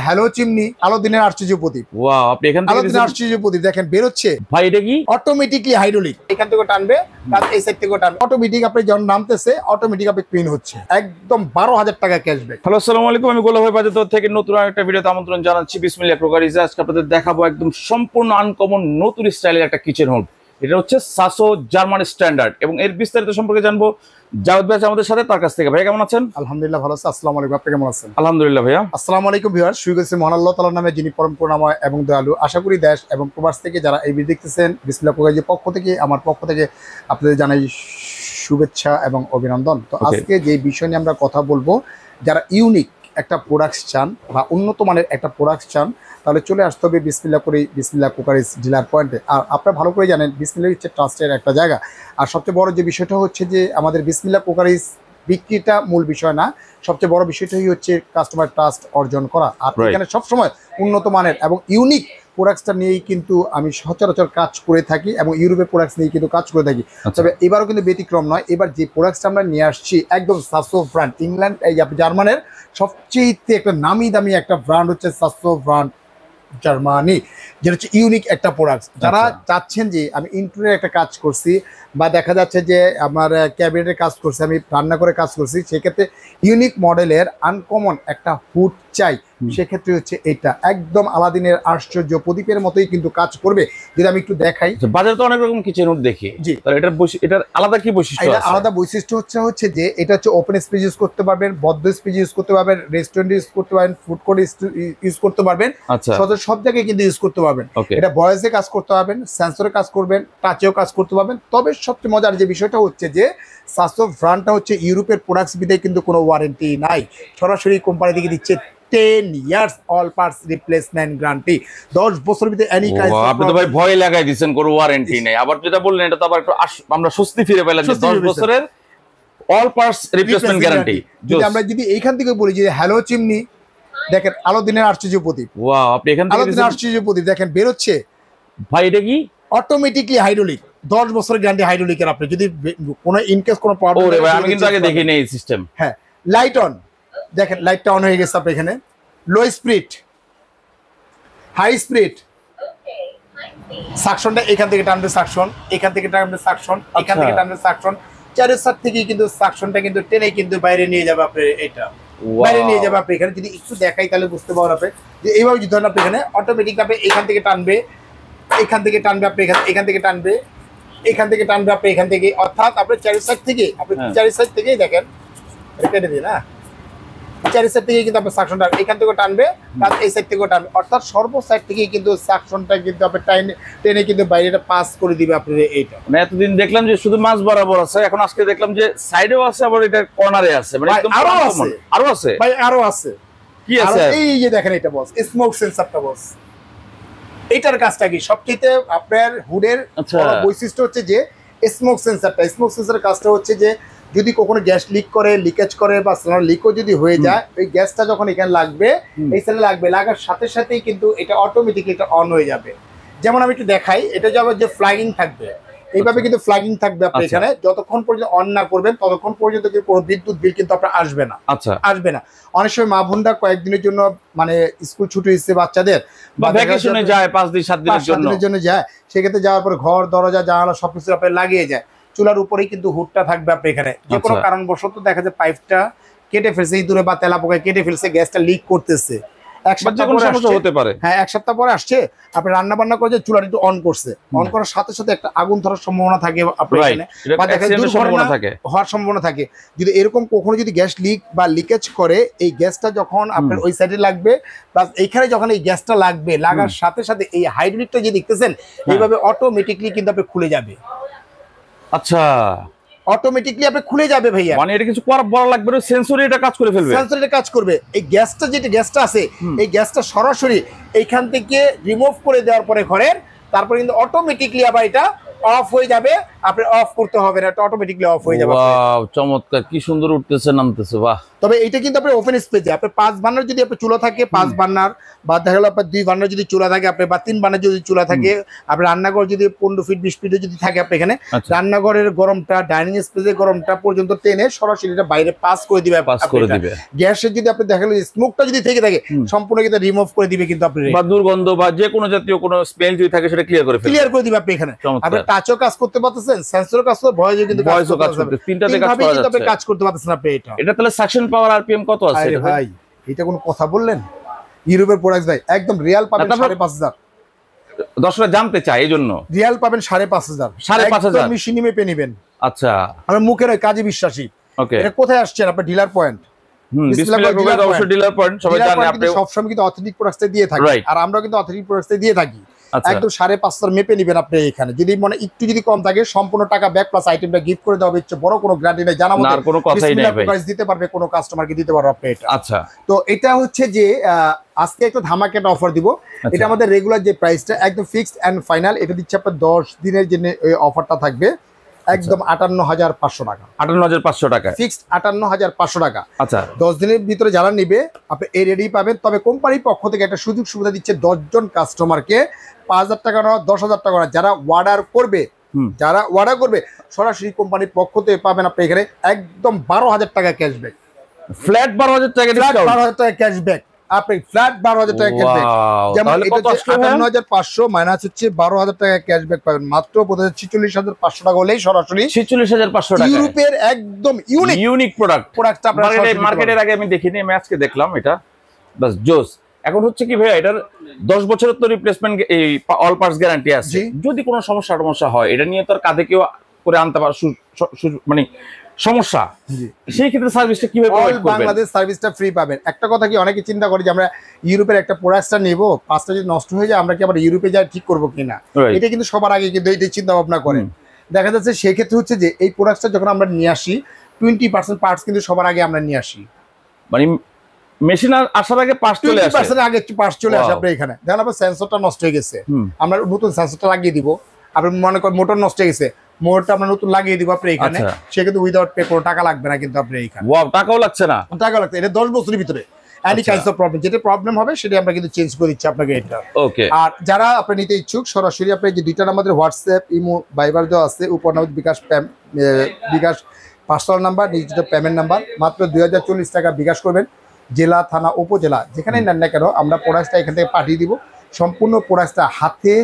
Hello chimney, আলো দিনের আশ্চর্য প্রদীপ। ওয়াও, আপনি এখান থেকে আলো দিনের আশ্চর্য প্রদীপ দেখেন বের হচ্ছে ভাই, এটা কি অটোমেটিকলি হাইড্রোলিক। এখান থেকে টানবে, প্লাস এই সাইড থেকে টানবে, অটোমেটিক আপনি যখন নামতেছে অটোমেটিক আপনি ক্লিন হচ্ছে, একদম 12,000 টাকা ক্যাশব্যাক। হ্যালো, আসসালামু আলাইকুম। আমি গোলাপ ভাই বাজার থেকে নতুন একটা ভিডিওতে আমন্ত্রণ জানাচ্ছি। বিসমিল্লাহ ক্রোকারিজে আজকে আপনাদের দেখাবো একদম সম্পূর্ণ আনকমন নতুন স্টাইলের একটা কিচেন হোল্ড। এটা হচ্ছে সাসো জার্মান স্ট্যান্ডার্ড এবং এর বিস্তারিত সম্পর্কে জানবো জাওয়াদ ভাই আমাদের সাথে, তার কাছ থেকে। ভাই কেমন আছেন? আলহামদুলিল্লাহ ভালো আছি। আসসালামু আলাইকুম, আপনি কেমন আছেন? আলহামদুলিল্লাহ ভাইয়া। আসসালামু আলাইকুম ভিউয়ার, শুরু করছি মহান আল্লাহ তাআলার নামে, যিনি পরম করুণাময় এবং দয়ালু। আশা করি দেশ এবং প্রবাস থেকে যারা এই ভিডিও দেখতেছেন, বিসমিল্লাহ ক্রোকারিজের পক্ষ থেকে, আমার পক্ষ থেকে আপনাদের জানাই শুভেচ্ছা এবং অভিনন্দন। তো আজকে যে বিষয় নিয়ে আমরা কথা বলবো, যারা ইউনিক একটা প্রোডাক্টস চান বা উন্নত মানের একটা প্রোডাক্টস চান, তাহলে চলে আসতে হবে বিসমিল্লাহ ক্রোকারিজ ডিলার পয়েন্টে। আর আপনারা ভালো করে জানেন বিসমিল্লাহ হচ্ছে ট্রাস্টের একটা জায়গা। আর সবচেয়ে বড় যে বিষয়টা হচ্ছে যে আমাদের বিসমিল্লাহ ক্রোকারিজ বিক্রিটা মূল বিষয় না, সবচেয়ে বড় বিষয়টাই হচ্ছে কাস্টমার ট্রাস্ট অর্জন করা। আর এখানে সবসময় উন্নত মানের এবং ইউনিক প্রোডাক্টসটা নিয়েই কিন্তু আমি সচরাচর কাজ করে থাকি এবং ইউরোপের প্রোডাক্টস নিয়েই কিন্তু কাজ করে থাকি। তবে এবারও কিন্তু ব্যতিক্রম নয়। এবার যে প্রোডাক্টসটা আমরা নিয়ে আসছি একদম সাসো ব্র্যান্ড, ইংল্যান্ড এই জার্মানের সবচেয়ে একটা নামি দামি একটা ব্র্যান্ড হচ্ছে সাসো ব্র্যান্ড জার্মানি, যেটা হচ্ছে ইউনিক একটা প্রোডাক্ট। যারা চাচ্ছেন যে আমি ইন্টেরিয়র একটা কাজ করছি বা দেখা যাচ্ছে যে আমার ক্যাবিনেটের কাজ করছি, আমি রান্না করে কাজ করছি, সেক্ষেত্রে ইউনিক মডেলের আনকমন একটা হুড চাই, সেক্ষেত্রে হচ্ছে এটা একদম আলাদিনের আশ্চর্য প্রদীপের মতোই কিন্তু কাজ করবে। যদি আমি একটু দেখাই, বাজারে তো অনেক রকম কিচেন হুড দেখি, জি, এটার আলাদা কি বৈশিষ্ট্য আছে? আলাদা বৈশিষ্ট্য হচ্ছে যে এটা হচ্ছে ওপেন স্পেস ইউজ করতে পারবেন, বদ্ধ স্পেস ইউজ করতে পারবেন, রেস্টুরেন্ট ইউজ করতে পারবেন, ফুড কোর্ট ইউজ করতে পারবেন, সব জায়গায় কিন্তু ইউজ করতে পারবেন। এটা ভয়েসে কাজ করতে পারবেন, সেন্সরে কাজ করবেন, টাচেও কাজ করতে পারবেন। তবে সবচেয়ে মজার যে বিষয়টা হচ্ছে যে সাসো ব্র্যান্ডটা হচ্ছে ইউরোপের প্রোডাক্টস বিধায় কিন্তু কোনো ওয়ারেন্টি নাই, সরাসরি কোম্পানি থেকে দিচ্ছে 10 years all parts replacement guarantee, 10 বছর ভিতরে এনি কাইন্ড। আপনি তো ভাই ভয় লাগাই দিবেন কোনো ওয়ারেন্টি নেই, আবার যেটা বললেন এটা তো আবার একটু আমরা স্বস্তি ফিরে পেলাম যে 10 বছরের অল পার্টস রিপ্লেসমেন্ট গ্যারান্টি। আমরা যদি এইখান থেকে বলি যে হ্যালো চিমনি, দেখেন আলো দিনের আশ্চর্য প্রদীপ। ওয়াও, আপনি এখান থেকে আলো দিনের আশ্চর্য প্রদীপ দেখেন বের হচ্ছে ভাই, এটা কি অটোমেটিকলি হাইড্রোলিক, 10 বছরের গ্যারান্টি হাইড্রোলিকের। আপনি যদি কোনো ইনকেস কোনো প্রবলেম, ওরে ভাই আমি কিন্তু আগে দেখি নেই সিস্টেম। হ্যাঁ, লাইট অন, দেখেন লাইটটা অন হয়ে গেছে। আপনি এখানে লো স্পিড, হাই স্পিড, সাকশনটা এখান থেকে টানবে, সাকশন এখান থেকে টানবে, সাকশন এখান থেকে টানবে, সাকশন চারের সাইড থেকে কিন্তু সাকশনটা কিন্তু টেনে কিন্তু বাইরে নিয়ে যাবে। আপনি এটা বাইরে নিয়ে যাবে। আপনি এখানে যদি একটু দেখাই তাহলে বুঝতে পারবেন আপনি যে এইভাবে যদি ধরেন আপনি এখানে অটোমেটিক আপনি এখান থেকে টানবে, এখান থেকে টানবে, আপনি এখান থেকে টানবে, এখান থেকে টানবে, আপনি এখান থেকে, অর্থাৎ আপনি চারের সাইড থেকে, আপনি চারের সাইড থেকেই দেখেন কেটে দিন। হ্যাঁ, চারি সাইড থেকে কিন্তু আপনার সাকশনটা এখান থেকে টানবে, প্লাস এই সাইড থেকেও টানবে, অর্থাৎ সর্ব সাইড থেকে কিন্তু সাকশনটা কিন্তু আপনি টেনে কিন্তু বাইরেটা পাস করে দিবে আপনার এইটা। মানে এতদিন দেখলাম যে শুধু মাছ বরাবর আছে, এখন আজকে দেখলাম যে সাইডেও আছে, আবার এটা কর্নারে আছে, মানে একদম আরো আছে, আরো আছে ভাই, আরো আছে। কি আছে? এই যে দেখেন এটা বস, স্মোক সেন্সরটা বস। এটার কাজটা কি? সবচেয়ে আপনার হুডের বৈশিষ্ট্য হচ্ছে যে স্মোক সেন্সরটা। স্মোক সেন্সরের কাজটা হচ্ছে যে যদি কখনো গ্যাস লিক করে, লিকেজ করে বা লিকও যদি হয়ে যায়, ওই গ্যাসটা যখন এখানে লাগবে, এই সাইডে লাগবে, লাগার সাথে সাথেই কিন্তু এটা অটোমেটিক এটা অন হয়ে যাবে। যেমন আমি একটু দেখাই, এটা যাবে যে ফ্ল্যাগিং থাকবে, এইভাবে কিন্তু ফ্ল্যাগিং থাকবে। আপনি এখানে যতক্ষণ পর্যন্ত অন না করবেন ততক্ষণ পর্যন্ত কিন্তু কোনো বিদ্যুৎ বিল কিন্তু আপনার আসবে না। আসবে না। অনেক সময় মা বোনরা কয়েকদিনের জন্য মানে স্কুল ছুটি হচ্ছে বাচ্চাদের, বা ভ্যাকেশনে যায় 5 দিন 7 দিনের জন্য যায়, সেক্ষেত্রে যাওয়ার পরে ঘর দরজা জানালা সবকিছু আপনি লাগিয়ে যায়, চুলার উপরেই কিন্তু হুডটা থাকবে। আপনি এখানে যে কোনো কারণবশত দেখা যায় পাইপটা কেটে ফেলছে, এই দূরে বা তেলা পোকায় কেটে ফেলছে, গ্যাসটা লিক করতেছে, এক সপ্তাহ পরে আসছে, আপনি রান্না বান্না করে চুলাটা একটু অন করছে, অন করার সাথে সাথে একটা আগুন ধরার সম্ভাবনা থাকে আপনার এখানে, বা দেখা যায় দুর্ঘটনা হওয়ার সম্ভাবনা থাকে। যদি এরকম কখনো যদি গ্যাস লিক বা লিকেজ করে, এই গ্যাসটা যখন আপনার ওই সাইডে লাগবে, প্লাস এইখানে যখন এই গ্যাসটা লাগবে, লাগার সাথে সাথে এই হাইড্রোলিকটা যে দেখতেছেন এইভাবে অটোমেটিকলি কিন্তু আপনি খুলে যাবে। আচ্ছা, অটোমেটিকলি আপনি খুলে যাবে ভাইয়া, মানে এটা কিছু বলা লাগবে না, সেন্সরে এটা কাজ করে ফেলবে, সেন্সরে কাজ করবে। এই গ্যাসটা গ্যাসটা আছে, এই গ্যাসটা সরাসরি এইখান থেকে রিমুভ করে দেওয়ার পরে ঘরের, তারপরে কিন্তু অটোমেটিকলি আবার এটা অফ হয়ে যাবে। আপনি অফ করতে হবে না, এটা অটোমেটিকলি অফ হয়ে যাবে। ওয়াও, চমৎকার, কি সুন্দর উঠতেছে নামতেছে, বাহ। তবে এটা কিন্তু আপনার ওপেন স্পেসে আপনার 5 বার্নার যদি আপনার চুলা থাকে 5 বার্নার বা দেখা গেল আপনার 2 বার্নার যদি চুলা থাকে আপনার বা 3 বার্নার যদি চুলা থাকে আপনার রান্নাঘর যদি 15 ফিট 20 ফিটে যদি থাকে আপনার এখানে রান্নাঘরের গরমটা ডাইনিং স্পেসের গরমটা পর্যন্ত টেনে সরাসরি এটা বাইরে পাস করে দিবে। গ্যাসের যদি আপনি দেখা গেল স্মোকটা যদি থেকে থাকে সম্পূর্ণ কিন্তু রিমুভ করে দিবে কিন্তু আপনি, বা দুর্গন্ধ বা যে কোনো জাতীয় কোনো স্মেল যদি থাকে সেটা ক্লিয়ার করে দিবে আপনি এখানে। আপনি টাচও কাজ করতে পারতেছেন, সেন্সরও কাজ করতে, ভয়েসও কিন্তু কাজ করতে, তিনটাতে কাজ করতে পারতেছেন আপনি। এটা তাহলে সাকশন পাওয়ার আরপিএম কত আছে ভাই? এটা কোনো কথা বললেন? ইউরোপের প্রোডাক্ট ভাই একদম রিয়াল পাবেন 5,500। দর্শকরা জানতে চাই এইজন্য রিয়াল পাবেন 5,500 মেশিনে মেপে নেবেন। আচ্ছা, আমরা মুখের কাজে বিশ্বাসী। ওকে, এটা কোথায় আসছেন? আপনার ডিলার পয়েন্ট। ডিলার পয়েন্ট সবাই জানে, আপনি সবসময় কিন্তু অথেন্টিক প্রোডাক্টস দিয়ে থাকি, আর আমরা কিন্তু অথেন্টিক প্রোডাক্টস দিয়ে থাকি। একদম 5,500 মেপে নেবেন আপনি এখানে। যদি মনে একটু যদি কম থাকে সম্পূর্ণ টাকা ব্যাক প্লাস আইটেমটা গিফট করে দেওয়া হবে। বড় কোনো গ্যারান্টি নাই, জানা মতো আর কোনো কথাই নাই ভাই, প্রাইস দিতে পারবে কোনো কাস্টমারকে দিতে পারবে আপনি এটা। আচ্ছা, তো এটা হচ্ছে যে আজকে একটা ধামাকা অফার দিব। এটা আমাদের রেগুলার যে প্রাইসটা একদম ফিক্সড এন্ড ফাইনাল, এটা দিচ্ছে আপনার 10 দিনের জন্য এই অফারটা থাকবে একদম 58,500 টাকা। 58,500 টাকা ফিক্সড, 58,500 টাকা। আচ্ছা, 10 দিনের ভিতরে যারা নেবে আপনি এই রেডি পাবেন। তবে কোম্পানির পক্ষ থেকে একটা সুযোগ সুবিধা দিচ্ছে 10 জন কাস্টমারকে 5,000 টাকা না 10,000 টাকা না, যারা অর্ডার করবে সরাসরি কোম্পানির পক্ষ থেকে পাবেন আপনি এখানে একদম 12,000 টাকা ক্যাশব্যাক, ফ্ল্যাট 12,000 টাকা ডিসকাউন্ট, 12,000 টাকা ক্যাশব্যাক। আপনি ফ্ল্যাট 12,000 টাকা ক্যাশব্যাক, যেমন এটা 58,500 মাইনাস হচ্ছে 12,000 টাকা ক্যাশব্যাক পাবেন মাত্র 46,500 টাকা হলেই সরাসরি 46,500 টাকা। ইউরোপের একদম ইউনিক প্রোডাক্টটা আপনারা মার্কেটের আগে আমি দেখিনি, আমি আজকে দেখলাম এটা, বাস জোস। এখন হচ্ছে কি ভাই, এটার 10 বছরের তো রিপ্লেসমেন্ট এই অল পার্টস গ্যারান্টি আছে। যদি কোনো সমস্যা হয় এটা নিয়ে তো আর কাঁধে কেউ করে আনতে পারে মানে সমস্যা, সেই ক্ষেত্রে সার্ভিসটা কিভাবে প্রোভাইড করবেন? বাংলাদেশ সার্ভিসটা ফ্রি পাবেন। একটা কথা কি, অনেকে চিন্তা করে যে আমরা ইউরোপের একটা প্রোডাক্টটা নেব, পাঁচটা যদি নষ্ট হয়ে যায় আমরা কি আবার ইউরোপে যাই ঠিক করবো কিনা, এটা কিন্তু সবার আগে কিন্তু এই চিন্তা ভাবনা করেন। দেখা যাচ্ছে সেই ক্ষেত্রে হচ্ছে যে এই প্রোডাক্টটা যখন আমরা নিয়ে আসি 20% পার্টস কিন্তু সবার আগে আমরা নিয়ে আসি, মানে মেশিন আসার আগে পার্টস চলে আসে, 20% আগে পার্টস চলে আসে আপনার এখানে। দেখেন আপনার সেন্সরটা নষ্ট হয়ে গেছে, আমরা নতুন সেন্সরটা লাগিয়ে দিব। আপনি মনে করেন মোটর নষ্ট হয়ে গেছে, মোটরটা আমরা নতুন লাগিয়ে দিব আপনি এখানে, সে কিন্তু উইদাউট পে কোনো টাকা লাগবে না কিন্তু আপনি এখানে। ওয়াও, টাকাও লাগছে না? টাকা লাগছে, এটা 10 বছরের ভিতরে এনি কাইন্ডস অফ প্রবলেম, যেটা প্রবলেম হবে সেটা আমরা কিন্তু চেঞ্জ করে দিচ্ছি আপনাকে এটা। ওকে, আর যারা আপনি নিতে ইচ্ছুক সরাসরি আপনি যে দুইটা আমাদের হোয়াটসঅ্যাপ ইমো ভাইবার দেওয়া আছে, উপর নাম bKash personal number, digital payment number, মাত্র 2040 টাকা বিকাশ করবেন। জেলা থানা উপজেলা যেখানেই নেন না কেন আমরা প্রোডাক্টটা এখান থেকে পাঠিয়ে দিব। সম্পূর্ণ প্রোডাক্টটা হাতে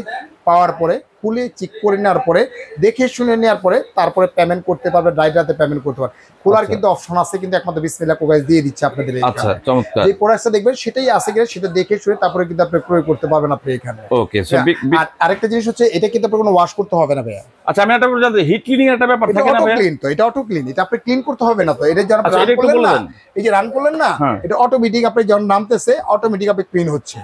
পাওয়ার পরে খুলে চেক করে নেওয়ার পরে দেখে শুনে নেওয়ার পরে তারপরে পেমেন্ট করতে পারবে, ড্রাইভারতে পেমেন্ট করতে পারবে। খোলার কিন্তু অপশন আছে, কিন্তু একমাত্র বিসমিল্লাহ কোকাইজ দিয়ে দিচ্ছে আপনাদের। আচ্ছা, চমৎকার। যে প্রোডাক্টটা দেখবেন সেটাই আছে কিনা সেটা দেখে শুনে তারপরে কিন্তু আপনি প্রয়োগ করতে পারবেন আপনি এখানে। ওকে, সো আরেকটা জিনিস হচ্ছে এটা কিন্তু আপনার কোনো ওয়াশ করতে হবে না ভাইয়া। আচ্ছা, আমি একটা জানতে, হিট ক্লিনিং এর একটা ব্যাপার থাকে না ভাইয়া? ক্লিন তো, এটা অটো ক্লিন, এটা আপনি ক্লিন করতে হবে না তো। এটা যখন আপনি রান করলেন না, এই যে রান করলেন না, এটা অটোমেটিক আপনি যখন নামতেছে অটোমেটিক আপনি ক্লিন হচ্ছে।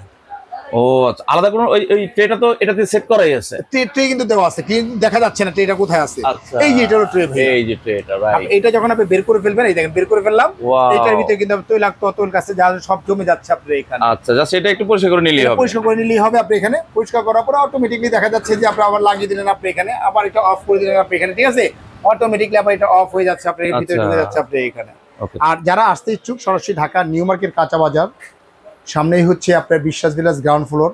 ও আচ্ছা, আলাদা কোনো ওই ট্রেটা তো এটাতে সেট করাই আছে? ট্রে কিন্তু দেওয়া আছে, কিন্তু দেখা যাচ্ছে না ট্রেটা কোথায় আছে। এই যে এটার ট্রে ভাই, এই যে ট্রেটা রাইট, এটা যখন আপনি বের করে ফেলবেন, এই দেখেন বের করে ফেললাম, এটার ভিতরে কিন্তু তৈলাক্ত কাছে যা সব জমে যাচ্ছে আপনার এখানে। আচ্ছা, জাস্ট এটা একটু পরিষ্কার করে নিলেই হবে। পরিষ্কার করে নিলেই হবে আপনি এখানে। পরিষ্কার করার পরে অটোমেটিকলি দেখা যাচ্ছে যে আপনি আবার লাগিয়ে দিলেন আপনি এখানে, আবার এটা অফ করে দিলেন আপনি এখানে, ঠিক আছে? অটোমেটিকলি আবার এটা অফ হয়ে যাচ্ছে আপনার ভিতরে ঢুকে যাচ্ছে আপনি এখানে। আর যারা আসতে ইচ্ছুক সরাসরি ঢাকা নিউ মার্কেট কাঁচা বাজার সামনেই হচ্ছে আপনার বিশ্বাস ভিলেজ গ্রাউন্ড ফ্লোর,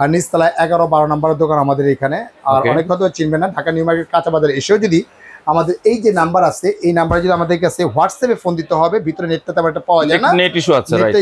আর নিচতলায় 11-12 নম্বরের দোকান আমাদের এখানে। আর অনেক হয়তো চিনবেন না, ঢাকা নিউ মার্কেট কাঁচা বাজার এসেও যদি আমাদের এই যে নাম্বার আছে এই নাম্বারে যদি আমাদের কাছে হোয়াটসঅ্যাপে ফোন দিতে হবে, ভিতরে নেটটা তেমন একটা পাওয়া যায় না, নেট ইস্যু আছে, রাইট,